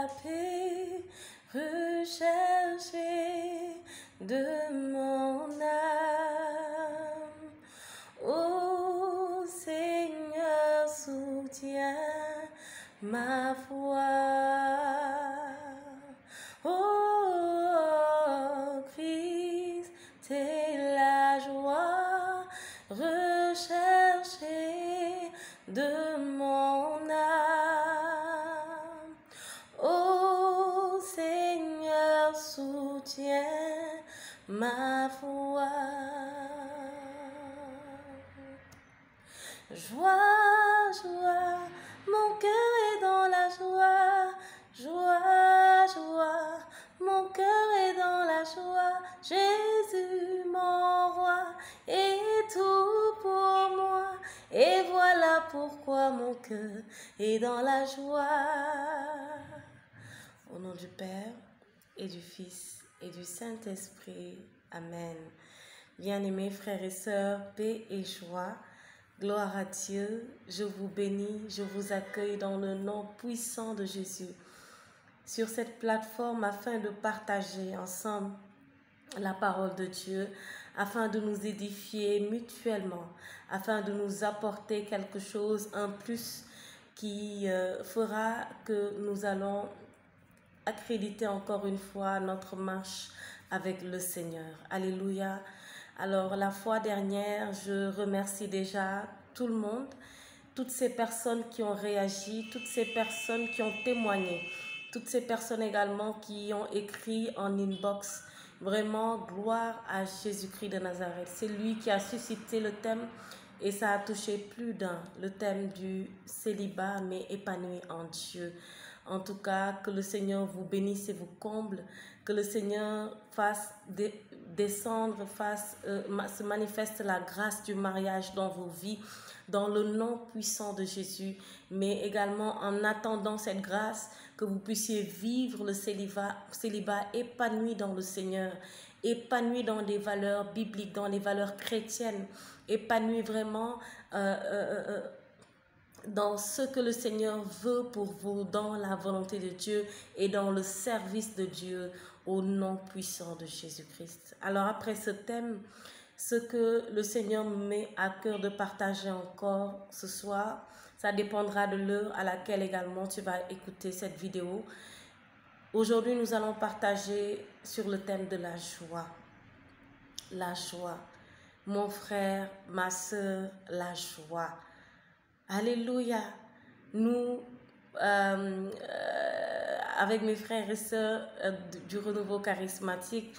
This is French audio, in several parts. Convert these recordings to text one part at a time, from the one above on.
la paix recherchée de mon âme. Ô Seigneur, soutiens ma foi. Oh Christ, c'est la joie recherchée de mon âme. Ô Seigneur, soutiens ma foi. Joie, joie, mon cœur est dans la joie. Joie, joie, mon cœur est dans la joie. Jésus, mon roi, est tout pour moi. Et voilà pourquoi mon cœur est dans la joie. Au nom du Père et du Fils et du Saint-Esprit. Amen. Bien-aimés frères et sœurs, paix et joie. Gloire à Dieu, je vous bénis, je vous accueille dans le nom puissant de Jésus sur cette plateforme afin de partager ensemble la parole de Dieu, afin de nous édifier mutuellement, afin de nous apporter quelque chose en plus qui fera que nous allons accréditer encore une fois notre marche avec le Seigneur. Alléluia. Alors, la fois dernière, je remercie déjà tout le monde, toutes ces personnes qui ont réagi, toutes ces personnes qui ont témoigné, toutes ces personnes également qui ont écrit en inbox. Vraiment, gloire à Jésus-Christ de Nazareth. C'est lui qui a suscité le thème et ça a touché plus d'un, le thème du célibat, mais épanoui en Dieu. En tout cas, que le Seigneur vous bénisse et vous comble, que le Seigneur fasse descendre, se manifeste la grâce du mariage dans vos vies, dans le nom puissant de Jésus, mais également en attendant cette grâce, que vous puissiez vivre le célibat épanoui dans le Seigneur, épanoui dans des valeurs bibliques, dans les valeurs chrétiennes, épanoui vraiment dans ce que le Seigneur veut pour vous, dans la volonté de Dieu et dans le service de Dieu au nom puissant de Jésus-Christ. Alors après ce thème, ce que le Seigneur me met à cœur de partager encore ce soir, ça dépendra de l'heure à laquelle également tu vas écouter cette vidéo. Aujourd'hui, nous allons partager sur le thème de la joie. La joie. Mon frère, ma soeur, la joie. Alléluia. Nous, avec mes frères et sœurs du renouveau charismatique,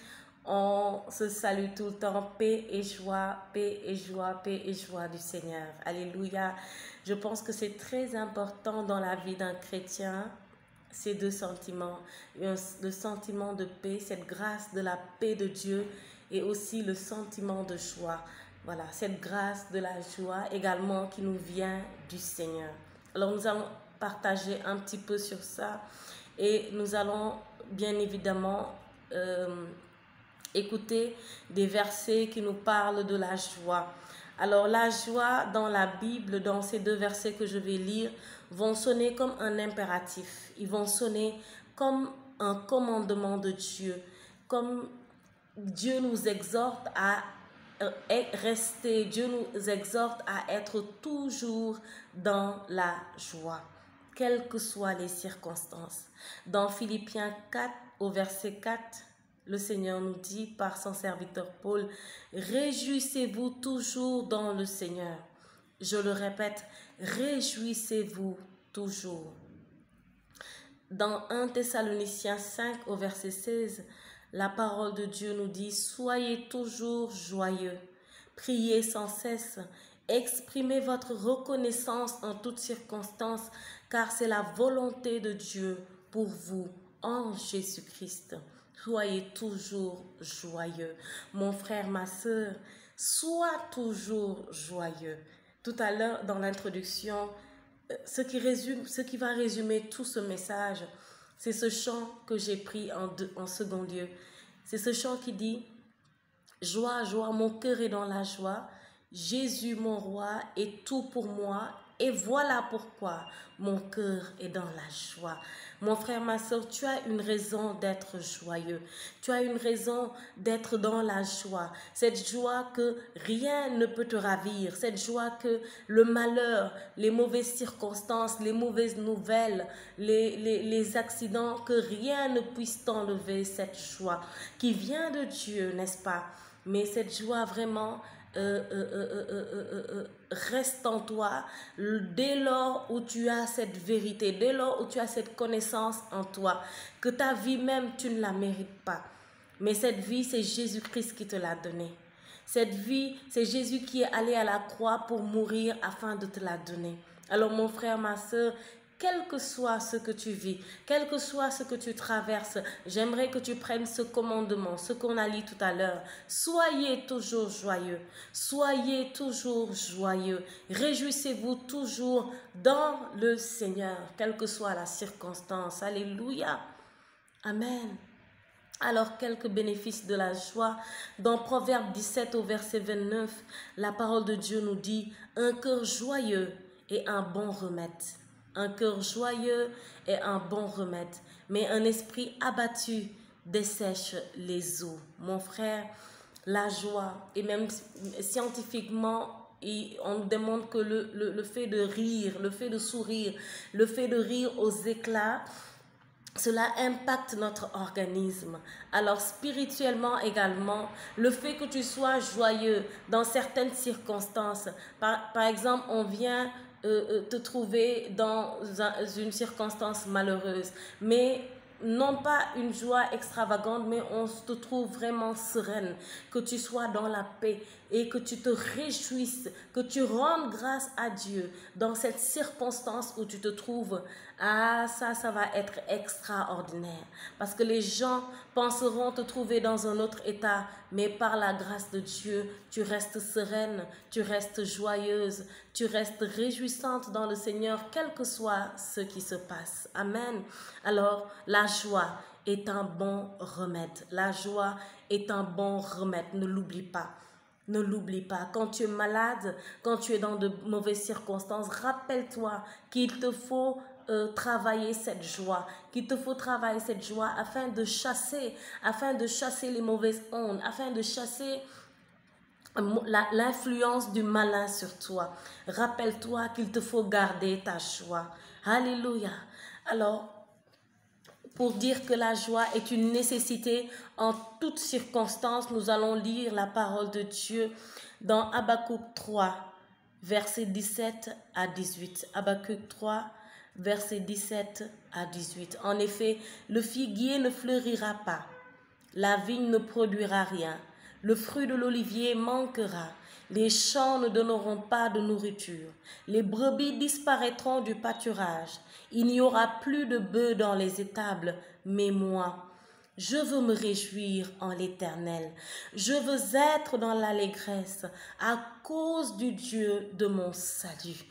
on se salue tout le temps, paix et joie, paix et joie, paix et joie du Seigneur. Alléluia. Je pense que c'est très important dans la vie d'un chrétien, ces deux sentiments, le sentiment de paix, cette grâce de la paix de Dieu et aussi le sentiment de joie. Voilà, cette grâce de la joie également qui nous vient du Seigneur. Alors nous allons partager un petit peu sur ça et nous allons bien évidemment écouter des versets qui nous parlent de la joie. Alors la joie dans la Bible, dans ces deux versets que je vais lire, vont sonner comme un impératif. Ils vont sonner comme un commandement de Dieu, comme Dieu nous exhorte à rester, Dieu nous exhorte à être toujours dans la joie, quelles que soient les circonstances. Dans Philippiens 4, au verset 4, le Seigneur nous dit par son serviteur Paul, « Réjouissez-vous toujours dans le Seigneur. » Je le répète, réjouissez-vous toujours. Dans 1 Thessaloniciens 5, au verset 16, la parole de Dieu nous dit « Soyez toujours joyeux, priez sans cesse, exprimez votre reconnaissance en toutes circonstances, car c'est la volonté de Dieu pour vous en Jésus-Christ. Soyez toujours joyeux. » Mon frère, ma soeur, sois toujours joyeux. Tout à l'heure, dans l'introduction, ce qui va résumer tout ce message, c'est ce chant que j'ai pris en second lieu. C'est ce chant qui dit « Joie, joie, mon cœur est dans la joie. Jésus, mon roi, est tout pour moi. Et voilà pourquoi mon cœur est dans la joie. Mon frère, ma soeur, tu as une raison d'être joyeux. Tu as une raison d'être dans la joie. Cette joie que rien ne peut te ravir. Cette joie que le malheur, les mauvaises circonstances, les mauvaises nouvelles, les accidents, que rien ne puisse t'enlever cette joie qui vient de Dieu, n'est-ce pas? Mais cette joie vraiment reste en toi dès lors où tu as cette vérité, dès lors où tu as cette connaissance en toi, que ta vie même, tu ne la mérites pas. Mais cette vie, c'est Jésus-Christ qui te l'a donnée. Cette vie, c'est Jésus qui est allé à la croix pour mourir afin de te la donner. Alors mon frère, ma soeur, quel que soit ce que tu vis, quel que soit ce que tu traverses, j'aimerais que tu prennes ce commandement, ce qu'on a lu tout à l'heure. Soyez toujours joyeux, soyez toujours joyeux, réjouissez-vous toujours dans le Seigneur, quelle que soit la circonstance. Alléluia. Amen. Alors, quelques bénéfices de la joie. Dans Proverbe 17 au verset 29, la parole de Dieu nous dit « Un cœur joyeux est un bon remède. » Un cœur joyeux est un bon remède, mais un esprit abattu dessèche les eaux. Mon frère, la joie, et même scientifiquement, on demande que le fait de rire, le fait de sourire, le fait de rire aux éclats, cela impacte notre organisme. Alors spirituellement également, le fait que tu sois joyeux dans certaines circonstances, par exemple, on vient te trouver dans une circonstance malheureuse, mais non pas une joie extravagante, mais on te trouve vraiment sereine, que tu sois dans la paix et que tu te réjouisses, que tu rendes grâce à Dieu dans cette circonstance où tu te trouves. Ah, ça va être extraordinaire, parce que les gens penseront te trouver dans un autre état, mais par la grâce de Dieu, tu restes sereine, tu restes joyeuse, tu restes réjouissante dans le Seigneur, quel que soit ce qui se passe. Amen. Alors, la joie est un bon remède. La joie est un bon remède. Ne l'oublie pas. Ne l'oublie pas. Quand tu es malade, quand tu es dans de mauvaises circonstances, rappelle-toi qu'il te faut travailler cette joie, qu'il te faut travailler cette joie afin de chasser les mauvaises ondes, afin de chasser l'influence du malin sur toi. Rappelle-toi qu'il te faut garder ta joie. Alléluia. Alors, pour dire que la joie est une nécessité en toutes circonstances, nous allons lire la parole de Dieu dans Habakkuk 3, versets 17 à 18. Habakkuk 3, versets 17 à 18. En effet, le figuier ne fleurira pas, la vigne ne produira rien, le fruit de l'olivier manquera, les champs ne donneront pas de nourriture, les brebis disparaîtront du pâturage, il n'y aura plus de bœufs dans les étables, mais moi, je veux me réjouir en l'Éternel. Je veux être dans l'allégresse à cause du Dieu de mon salut.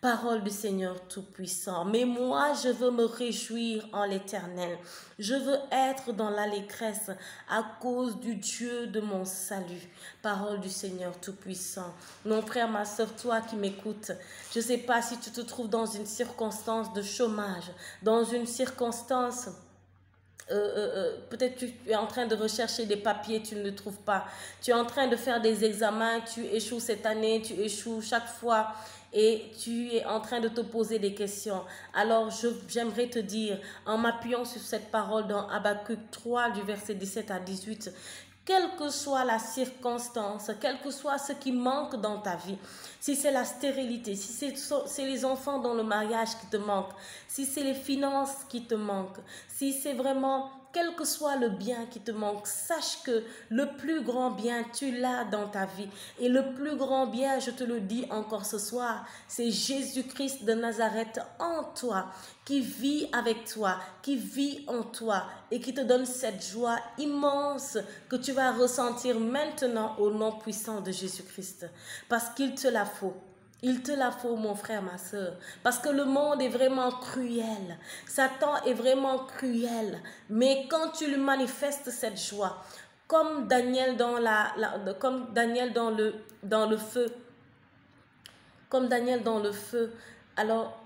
Parole du Seigneur Tout-Puissant. Mais moi, je veux me réjouir en l'Éternel. Je veux être dans l'allégresse à cause du Dieu de mon salut. Parole du Seigneur Tout-Puissant. Mon frère, ma soeur, toi qui m'écoutes, je ne sais pas si tu te trouves dans une circonstance de chômage, dans une circonstance... peut-être tu es en train de rechercher des papiers, tu ne le trouves pas. Tu es en train de faire des examens, tu échoues cette année, tu échoues chaque fois et tu es en train de te poser des questions. Alors, j'aimerais te dire, en m'appuyant sur cette parole dans Habakkuk 3, du verset 17 à 18, quelle que soit la circonstance, quel que soit ce qui manque dans ta vie, si c'est la stérilité, si c'est les enfants dans le mariage qui te manquent, si c'est les finances qui te manquent, si c'est vraiment quel que soit le bien qui te manque, sache que le plus grand bien, tu l'as dans ta vie. Et le plus grand bien, je te le dis encore ce soir, c'est Jésus-Christ de Nazareth en toi, qui vit avec toi, qui vit en toi et qui te donne cette joie immense que tu vas ressentir maintenant au nom puissant de Jésus-Christ. Parce qu'il te la faut. Il te la faut, mon frère, ma soeur, parce que le monde est vraiment cruel. Satan est vraiment cruel. Mais quand tu lui manifestes cette joie, comme Daniel dans le feu, comme Daniel dans le feu. Alors,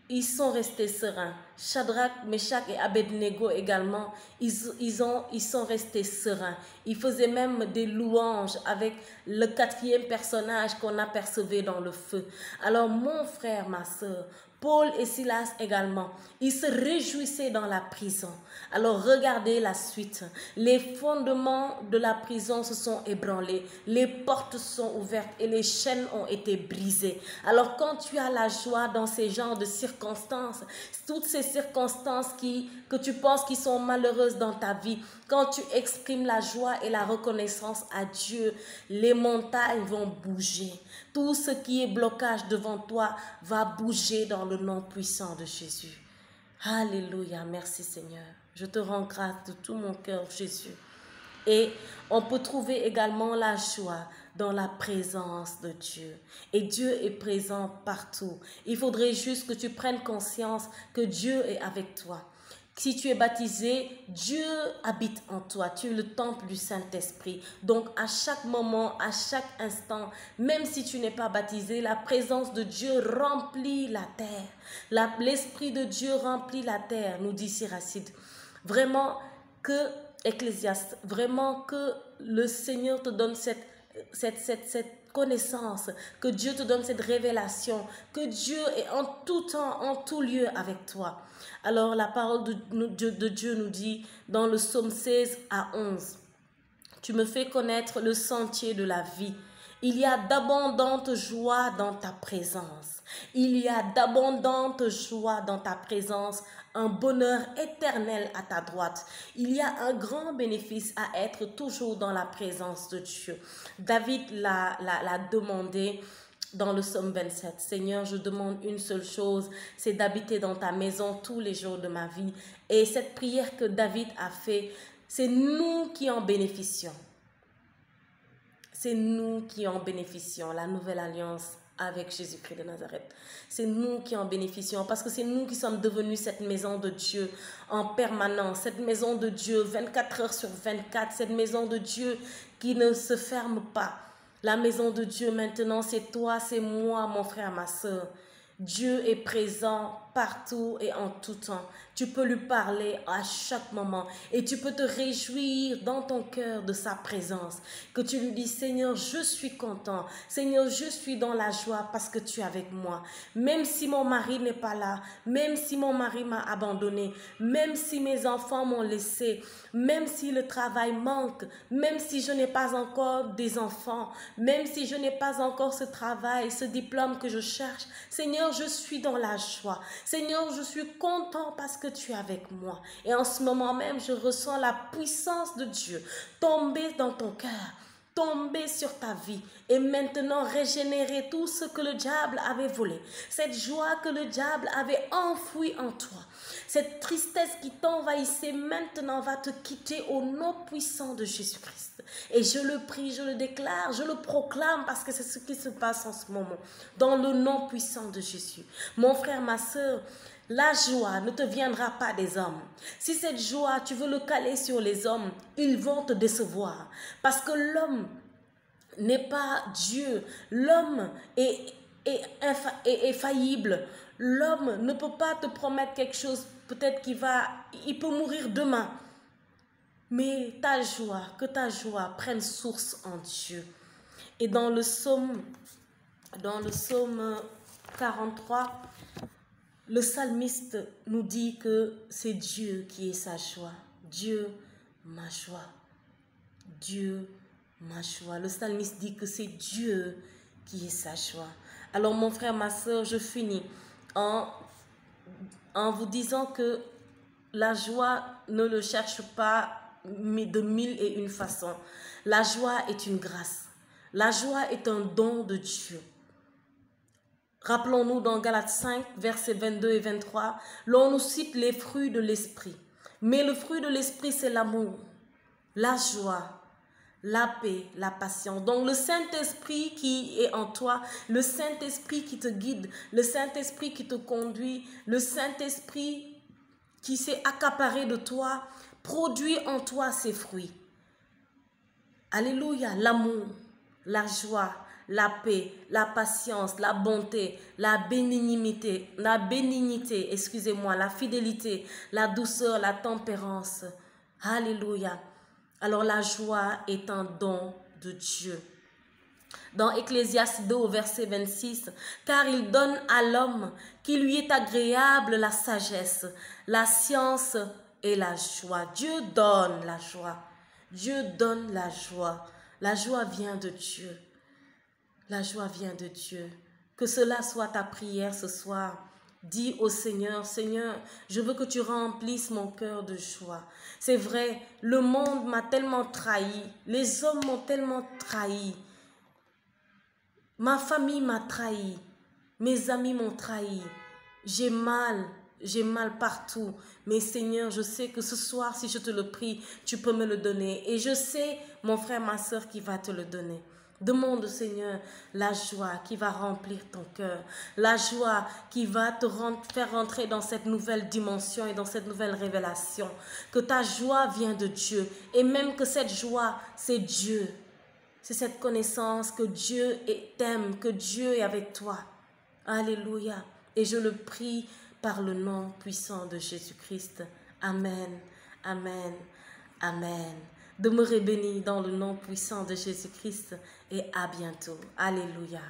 ils sont restés sereins. Shadrach, Meshach et Abednego également, ils sont restés sereins. Ils faisaient même des louanges avec le quatrième personnage qu'on apercevait dans le feu. Alors mon frère, ma soeur, Paul et Silas également, ils se réjouissaient dans la prison. Alors regardez la suite. Les fondements de la prison se sont ébranlés, les portes sont ouvertes et les chaînes ont été brisées. Alors quand tu as la joie dans ces genres de circonstances, toutes ces circonstances que tu penses qui sont malheureuses dans ta vie, quand tu exprimes la joie et la reconnaissance à Dieu, les montagnes vont bouger. Tout ce qui est blocage devant toi va bouger dans le nom puissant de Jésus. Alléluia, merci Seigneur. Je te rends grâce de tout mon cœur, Jésus. Et on peut trouver également la joie dans la présence de Dieu. Et Dieu est présent partout. Il faudrait juste que tu prennes conscience que Dieu est avec toi. Si tu es baptisé, Dieu habite en toi. Tu es le temple du Saint-Esprit. Donc, à chaque moment, à chaque instant, même si tu n'es pas baptisé, la présence de Dieu remplit la terre. L'Esprit de Dieu remplit la terre, nous dit Siracide. Vraiment que, Ecclésiaste, vraiment que le Seigneur te donne cette connaissance, que Dieu te donne cette révélation, que Dieu est en tout temps, en tout lieu avec toi. Alors la parole de Dieu nous dit dans le psaume 16 à 11, « Tu me fais connaître le sentier de la vie. Il y a d'abondantes joies dans ta présence. Il y a d'abondantes joies dans ta présence, un bonheur éternel à ta droite. Il y a un grand bénéfice à être toujours dans la présence de Dieu. » David l'a demandé dans le psaume 27. « Seigneur, je demande une seule chose, c'est d'habiter dans ta maison tous les jours de ma vie. » Et cette prière que David a fait, c'est nous qui en bénéficions. C'est nous qui en bénéficions, la nouvelle alliance avec Jésus-Christ de Nazareth. C'est nous qui en bénéficions parce que c'est nous qui sommes devenus cette maison de Dieu en permanence, cette maison de Dieu 24 heures sur 24, cette maison de Dieu qui ne se ferme pas. La maison de Dieu maintenant, c'est toi, c'est moi, mon frère, ma soeur. Dieu est présent partout et en tout temps. Tu peux lui parler à chaque moment et tu peux te réjouir dans ton cœur de sa présence. Que tu lui dis, Seigneur, je suis content. Seigneur, je suis dans la joie parce que tu es avec moi. Même si mon mari n'est pas là, même si mon mari m'a abandonné, même si mes enfants m'ont laissé, même si le travail manque, même si je n'ai pas encore des enfants, même si je n'ai pas encore ce travail, ce diplôme que je cherche, Seigneur, je suis dans la joie. Seigneur, je suis content parce que tu es avec moi. Et en ce moment même, je ressens la puissance de Dieu tomber dans ton cœur, tomber sur ta vie et maintenant régénérer tout ce que le diable avait volé. Cette joie que le diable avait enfouie en toi. Cette tristesse qui t'envahissait maintenant va te quitter au nom puissant de Jésus-Christ. Et je le prie, je le déclare, je le proclame parce que c'est ce qui se passe en ce moment. Dans le nom puissant de Jésus. Mon frère, ma soeur, la joie ne te viendra pas des hommes. Si cette joie, tu veux le caler sur les hommes, ils vont te décevoir. Parce que l'homme n'est pas Dieu. L'homme est faillible. L'homme ne peut pas te promettre quelque chose, peut-être il peut mourir demain. Mais que ta joie prenne source en Dieu. Et dans le psaume 43, le psalmiste nous dit que c'est Dieu qui est sa joie. Dieu, ma joie. Dieu, ma joie. Le psalmiste dit que c'est Dieu qui est sa joie. Alors mon frère, ma soeur, je finis en vous disant que la joie ne le cherche pas de mille et une façons. La joie est une grâce. La joie est un don de Dieu. Rappelons-nous dans Galates 5, versets 22 et 23, l'on nous cite les fruits de l'esprit. Mais le fruit de l'esprit, c'est l'amour, la joie, la paix, la patience. Donc le Saint-Esprit qui est en toi, le Saint-Esprit qui te guide, le Saint-Esprit qui te conduit, le Saint-Esprit qui s'est accaparé de toi, produit en toi ses fruits. Alléluia, l'amour, la joie, la paix, la patience, la bonté, la bénignité, excusez-moi, la fidélité, la douceur, la tempérance. Alléluia. Alors la joie est un don de Dieu. Dans Ecclésiaste 2 au verset 26, car il donne à l'homme qui lui est agréable la sagesse, la science et la joie. Dieu donne la joie. Dieu donne la joie. La joie vient de Dieu. La joie vient de Dieu. Que cela soit ta prière ce soir. Dis au Seigneur, Seigneur, je veux que tu remplisses mon cœur de joie. C'est vrai, le monde m'a tellement trahi. Les hommes m'ont tellement trahi. Ma famille m'a trahi, mes amis m'ont trahi, j'ai mal partout. Mais Seigneur, je sais que ce soir, si je te le prie, tu peux me le donner. Et je sais, mon frère, ma soeur, qui va te le donner. Demande au Seigneur la joie qui va remplir ton cœur, la joie qui va te faire rentrer dans cette nouvelle dimension et dans cette nouvelle révélation. Que ta joie vient de Dieu et même que cette joie, c'est Dieu. C'est cette connaissance que Dieu t'aime, que Dieu est avec toi. Alléluia. Et je le prie par le nom puissant de Jésus-Christ. Amen, amen, amen. Demeurez bénis dans le nom puissant de Jésus-Christ et à bientôt. Alléluia.